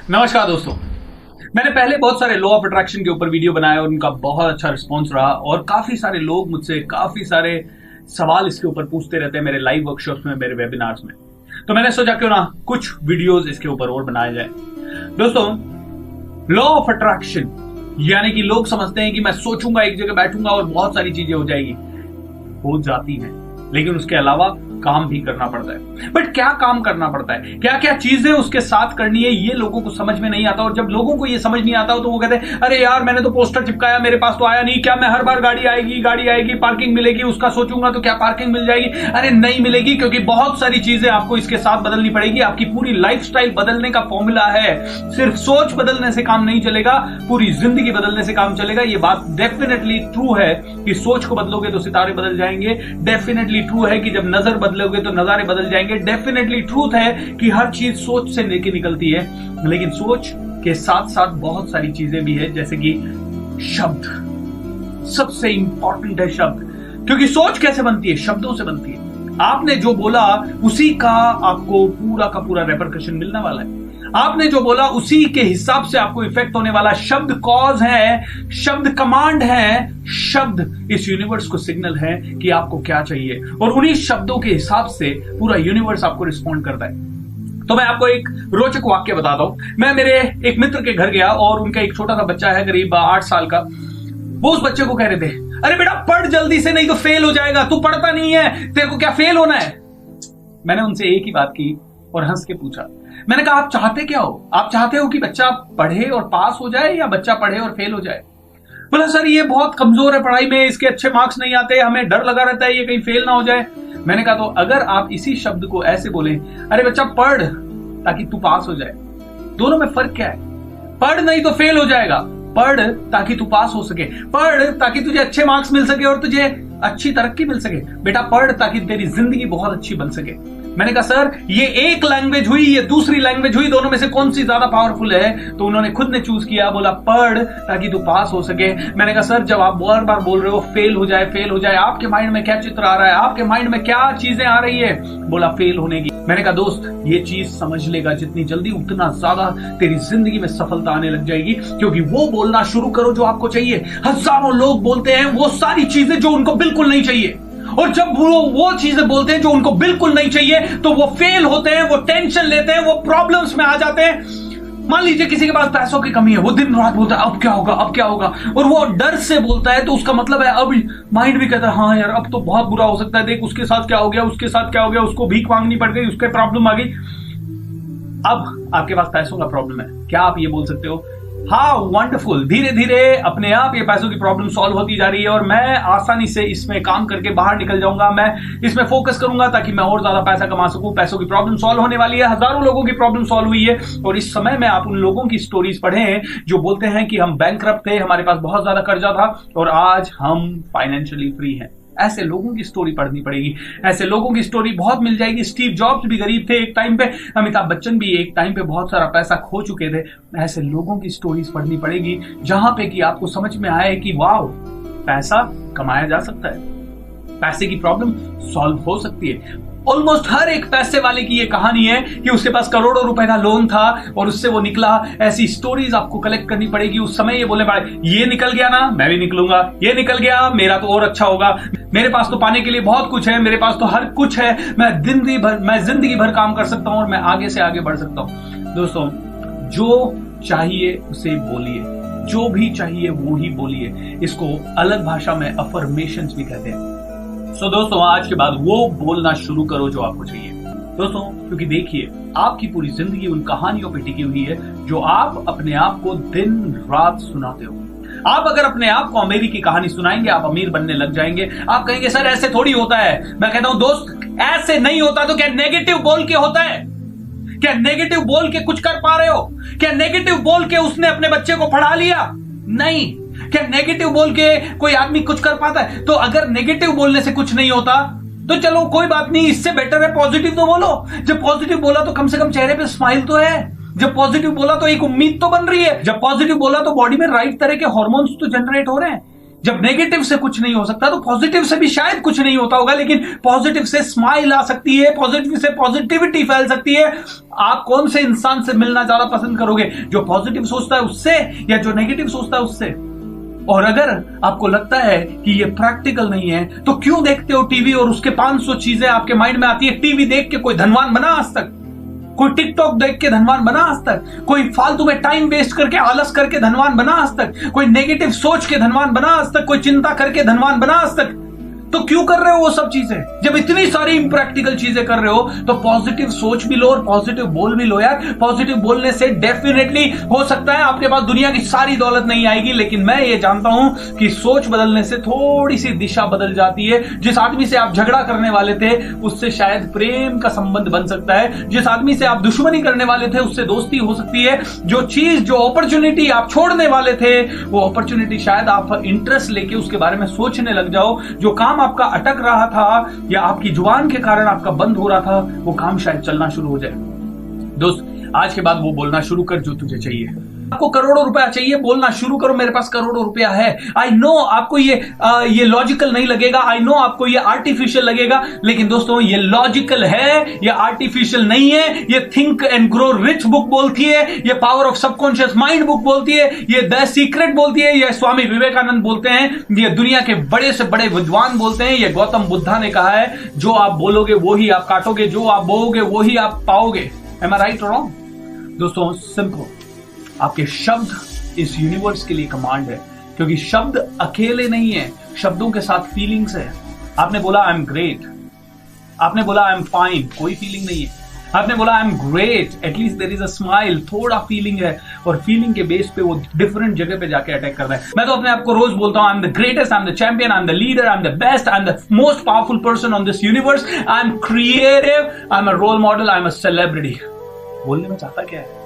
नमस्कार दोस्तों। मैंने पहले बहुत सारे लॉ ऑफ अट्रैक्शन के ऊपर वीडियो बनाया और उनका बहुत अच्छा रिस्पॉन्स रहा और काफी सारे लोग मुझसे काफी सारे सवाल इसके ऊपर पूछते रहते हैं मेरे लाइव वर्कशॉप्स में, मेरे वेबिनार्स में। तो मैंने सोचा क्यों ना कुछ वीडियोस इसके ऊपर और बनाए जाए। दोस्तों, लॉ ऑफ अट्रैक्शन यानी कि लोग समझते हैं कि मैं सोचूंगा, एक जगह बैठूंगा और बहुत सारी चीजें हो जाएगी। हो जाती हैं, लेकिन उसके अलावा काम भी करना पड़ता है। बट क्या काम करना पड़ता है, क्या क्या चीजें उसके साथ करनी है, ये लोगों को समझ में नहीं आता। और जब लोगों को ये समझ नहीं आता तो वो कहते हैं अरे यार मैंने तो पोस्टर चिपकाया, मेरे पास तो आया नहीं, क्या मैं हर बार गाड़ी आएगी, पार्किंग मिलेगी, उसका सोचूंगा तो क्या पार्किंग मिल जाएगी? अरे नहीं मिलेगी, क्योंकि बहुत सारी चीजें आपको इसके साथ बदलनी पड़ेगी। आपकी पूरी लाइफस्टाइल बदलने का फॉर्मूला है। सिर्फ सोच बदलने से काम नहीं चलेगा, पूरी जिंदगी बदलने से काम चलेगा। ये बात डेफिनेटली ट्रू है कि सोच को बदलोगे तो सितारे बदल जाएंगे। डेफिनेटली ट्रू है कि जब नजर बदलोगे तो नजारे बदल जाएंगे। डेफिनेटली ट्रूथ है कि हर चीज सोच से लेके निकलती है, लेकिन सोच के साथ साथ बहुत सारी चीजें भी है, जैसे कि शब्द। सबसे इंपॉर्टेंट है शब्द, क्योंकि सोच कैसे बनती है? शब्दों से बनती है। आपने जो बोला उसी का आपको पूरा का पूरा रेपरकशन मिलने वाला है। आपने जो बोला उसी के हिसाब से आपको इफेक्ट होने वाला। शब्द कॉज है, शब्द कमांड है, शब्द इस यूनिवर्स को सिग्नल है कि आपको क्या चाहिए, और उन्हीं शब्दों के हिसाब से पूरा यूनिवर्स आपको रिस्पॉन्ड करता है। तो मैं आपको एक रोचक वाक्य बताता हूं। मैं मेरे एक मित्र के घर गया और उनका एक छोटा सा बच्चा है, करीब 8 साल का। वो उस बच्चे को कह रहे थे अरे बेटा पढ़ जल्दी से, नहीं तो फेल हो जाएगा, तू पढ़ता नहीं है, तेरे को क्या फेल होना है? मैंने उनसे एक ही बात की और हंस के पूछा, मैंने कहा आप चाहते क्या हो? आप चाहते हो कि बच्चा पढ़े और पास हो जाए या बच्चा पढ़े और फेल हो जाए? बोला सर ये बहुत कमजोर है पढ़ाई में, इसके अच्छे मार्क्स नहीं आते, हमें डर लगा रहता है ये कहीं फेल ना हो जाए। मैंने कहा तो अगर आप इसी शब्द को ऐसे बोले, अरे बच्चा पढ़ ताकि तू पास हो जाए, दोनों में फर्क क्या है? पढ़ नहीं तो फेल हो जाएगा, पढ़ ताकि तू पास हो सके, पढ़ ताकि तुझे अच्छे मार्क्स मिल सके और तुझे अच्छी तरक्की मिल सके। बेटा पढ़ ताकि तेरी जिंदगी बहुत अच्छी बन सके। मैंने कहा सर ये एक लैंग्वेज हुई, ये दूसरी लैंग्वेज हुई, दोनों में से कौन सी ज्यादा पावरफुल है? तो उन्होंने खुद ने चूज किया, बोला पढ़ ताकि तू पास हो सके। मैंने कहा सर जब आप बार बार बोल रहे हो फेल हो जाए फेल हो जाए, आपके माइंड में क्या चित्र आ रहा है, आपके माइंड में क्या चीजें आ रही है? बोला फेल होने की। मैंने कहा दोस्त ये चीज समझ लेगा जितनी जल्दी उतना ज्यादा तेरी जिंदगी में सफलता आने लग जाएगी, क्योंकि वो बोलना शुरू करो जो आपको चाहिए। हजारों लोग बोलते हैं वो सारी चीजें जो उनको बिल्कुल नहीं चाहिए, और जब वो चीजें बोलते हैं जो उनको बिल्कुल नहीं चाहिए तो वो फेल होते हैं, वो टेंशन लेते हैं, वो प्रॉब्लम्स में आ जाते हैं। मान लीजिए किसी के पास पैसों की कमी है, वो दिन रात बोलता है अब क्या होगा अब क्या होगा, और वो डर से बोलता है तो उसका मतलब है अब माइंड भी कहता है हाँ यार अब तो बहुत बुरा हो सकता है, देख उसके साथ क्या हो गया, उसके साथ क्या हो गया, उसको भीख मांगनी पड़ गई, उसके प्रॉब्लम आ गई। अब आपके पास पैसों का प्रॉब्लम है, क्या आप ये बोल सकते हो हाँ वंडरफुल, धीरे धीरे अपने आप ये पैसों की प्रॉब्लम सॉल्व होती जा रही है और मैं आसानी से इसमें काम करके बाहर निकल जाऊंगा, मैं इसमें फोकस करूंगा ताकि मैं और ज्यादा पैसा कमा सकूं। पैसों की प्रॉब्लम सॉल्व होने वाली है, हजारों लोगों की प्रॉब्लम सॉल्व हुई है। और इस समय में आप उन लोगों की स्टोरीज पढ़ें जो बोलते हैं कि हम बैंकरप्ट थे, हमारे पास बहुत ज्यादा कर्जा था और आज हम फाइनेंशियली फ्री हैं। ऐसे लोगों की स्टोरी पढ़नी पड़ेगी, ऐसे लोगों की स्टोरी बहुत मिल जाएगी। स्टीव जॉब्स भी गरीब थे एक टाइम पे, अमिताभ बच्चन भी एक टाइम पे बहुत सारा पैसा खो चुके थे। ऐसे लोगों की स्टोरीज पढ़नी पड़ेगी जहां पे कि आपको समझ में आए कि वाह पैसा कमाया जा सकता है, पैसे की प्रॉब्लम सॉल्व हो सकती है। ऑलमोस्ट हर एक पैसे वाले की ये कहानी है कि उसके पास करोड़ों रुपए का लोन था और उससे वो निकला। ऐसी स्टोरीज आपको कलेक्ट करनी पड़ेगी। उस समय ये बोले भाई ये निकल गया ना मैं भी निकलूंगा, ये निकल गया मेरा तो और अच्छा होगा, मेरे पास तो पाने के लिए बहुत कुछ है, मेरे पास तो हर कुछ है, मैं जिंदगी भर काम कर सकता हूं और मैं आगे से आगे बढ़ सकता हूं। दोस्तों जो चाहिए उसे बोलिए, जो भी चाहिए वो ही बोलिए। इसको अलग भाषा में अफर्मेशंस भी कहते हैं। सो दोस्तों आज के बाद वो बोलना शुरू करो जो आपको चाहिए दोस्तों, क्योंकि देखिए आपकी पूरी जिंदगी उन कहानियों पे टिकी हुई है जो आप अपने आप को दिन रात सुनाते हो। आप अगर अपने आप को अमीरी की कहानी सुनाएंगे आप अमीर बनने लग जाएंगे। आप कहेंगे सर ऐसे थोड़ी होता है। मैं कहता हूं दोस्त ऐसे नहीं होता तो क्या नेगेटिव बोल के होता है? क्या नेगेटिव बोल के कुछ कर पा रहे हो? क्या नेगेटिव बोल के उसने अपने बच्चे को पढ़ा लिया? नहीं। क्या नेगेटिव बोल के कोई आदमी कुछ कर पाता है? तो अगर नेगेटिव बोलने से कुछ नहीं होता तो चलो कोई बात नहीं, इससे बेटर है पॉजिटिव तो बोलो। जब पॉजिटिव बोला तो कम से कम चेहरे पे स्माइल तो है, जब पॉजिटिव बोला तो एक उम्मीद तो बन रही है, जब पॉजिटिव बोला तो बॉडी में राइट तरह के हार्मोन्स तो जनरेट हो रहे हैं। जब नेगेटिव से कुछ नहीं हो सकता तो पॉजिटिव से भी शायद कुछ नहीं होता होगा, लेकिन पॉजिटिव से स्माइल आ सकती है, पॉजिटिव से पॉजिटिविटी फैल सकती है। आप कौन से इंसान से मिलना ज्यादा पसंद करोगे, जो पॉजिटिव सोचता है उससे या जो नेगेटिव सोचता है उससे? और अगर आपको लगता है कि ये प्रैक्टिकल नहीं है तो क्यों देखते हो टीवी और उसके 500 चीजें आपके माइंड में आती है? टीवी देख के कोई धनवान बना आज तक? कोई टिकटॉक देख के धनवान बना आज तक? कोई फालतू में टाइम वेस्ट करके, आलस करके धनवान बना आज तक? कोई नेगेटिव सोच के धनवान बना आज तक? कोई चिंता करके धनवान बना आज तक? तो क्यों कर रहे हो वो सब चीजें? जब इतनी सारी इंप्रैक्टिकल चीजें कर रहे हो तो पॉजिटिव सोच भी लो और पॉजिटिव बोल भी लो यार। पॉजिटिव बोलने से डेफिनेटली हो सकता है आपके पास दुनिया की सारी दौलत नहीं आएगी, लेकिन मैं ये जानता हूं कि सोच बदलने से थोड़ी सी दिशा बदल जाती है। जिस आदमी से आप झगड़ा करने वाले थे उससे शायद प्रेम का संबंध बन सकता है। जिस आदमी से आप दुश्मनी करने वाले थे उससे दोस्ती हो सकती है। जो चीज, जो अपॉर्चुनिटी आप छोड़ने वाले थे वो अपॉर्चुनिटी शायद आप इंटरेस्ट लेके उसके बारे में सोचने लग जाओ। जो काम आपका अटक रहा था या आपकी जुबान के कारण आपका बंद हो रहा था वो काम शायद चलना शुरू हो जाए। दोस्त, आज के बाद वो बोलना शुरू कर जो तुझे चाहिए। आपको करोड़ों रुपया चाहिए, बोलना शुरू करो मेरे पास करोड़ों रुपया है। आई नो आपको ये लॉजिकल नहीं लगेगा, आई नो आपको ये आर्टिफिशियल लगेगा, लेकिन दोस्तों ये लॉजिकल है, ये आर्टिफिशियल नहीं है। ये think and grow rich book बोलती है, ये power of subconscious mind book बोलती है, ये द सीक्रेट बोलती है, ये स्वामी विवेकानंद बोलते हैं, ये दुनिया के बड़े से बड़े विद्वान बोलते हैं, ये गौतम बुद्धा ने कहा है, जो आप बोलोगे वो ही आप काटोगे, जो आप बोओगे वो ही आप पाओगे। एम आई राइट और रॉन्ग? दोस्तों सिंपल, आपके शब्द इस यूनिवर्स के लिए कमांड है, क्योंकि शब्द अकेले नहीं है, शब्दों के साथ फीलिंग्स है। आपने बोला आई एम ग्रेट, आपने बोला आई एम फाइन, कोई फीलिंग नहीं है। आपने बोला I am great, at least there is a smile, थोड़ा फीलिंग है, और फीलिंग के बेस पे वो डिफरेंट जगह पे जाके अटैक कर रहा है। मैं तो अपने आप को रोज बोलता हूं I am the greatest, I am the champion, I am the leader, I am the best, I am the most powerful person on this universe, I am creative, I am a role model, I am a celebrity. बोलने में चाहता क्या है?